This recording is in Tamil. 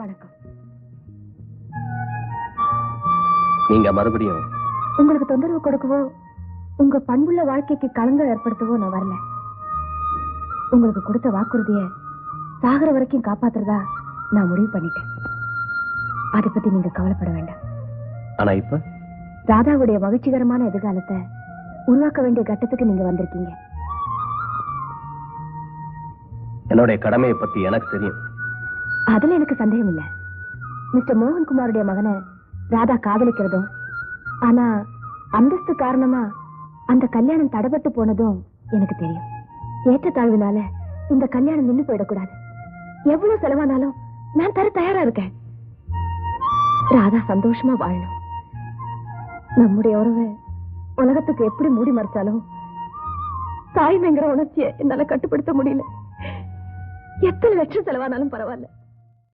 வணக்கம். நீங்க மறுபடியும் உங்களுக்கு தொந்தரவு கொடுக்கவோ உங்க பண்புள்ள வாழ்க்கைக்கு களங்கம் ஏற்படுத்தவோ நான் வரல. உங்களுக்கு கொடுத்த வாக்குறுதியை சாகர வரைக்கும் காப்பாத்துறதா நான் முடிவு பண்ணிட்டேன். அதை பத்தி நீங்க கவலைப்பட வேண்டாம். ஆனா இப்ப ராதாவுடைய மகிழ்ச்சிகரமான எதிர்காலத்தை உருவாக்க வேண்டிய கட்டத்துக்கு நீங்க வந்திருக்கீங்க. என்னுடைய கடமையை பத்தி எனக்கு தெரியும். அதுல எனக்கு சந்தேகம் இல்ல. மிஸ்டர் மோகன்குமாருடைய மகனை ராதா காதலிக்கிறதும், ஆனா அந்தஸ்து காரணமா அந்த கல்யாணம் தடைபட்டு போனதும் எனக்கு தெரியும். ஏற்றத்தாழ்வினால இந்த கல்யாணம் நின்னு போயிடக்கூடாது. எவ்வளவு செலவானாலும் நான் தர தயாரா இருக்கேன். ராதா சந்தோஷமா வாழணும். நம்முடைய உறவை உலகத்துக்கு எப்படி மூடி மறைச்சாலும் தாய்மைங்கிற உணர்ச்சியை என்னால கட்டுப்படுத்த முடியல. எத்தனை லட்சம் செலவானாலும் பரவாயில்ல.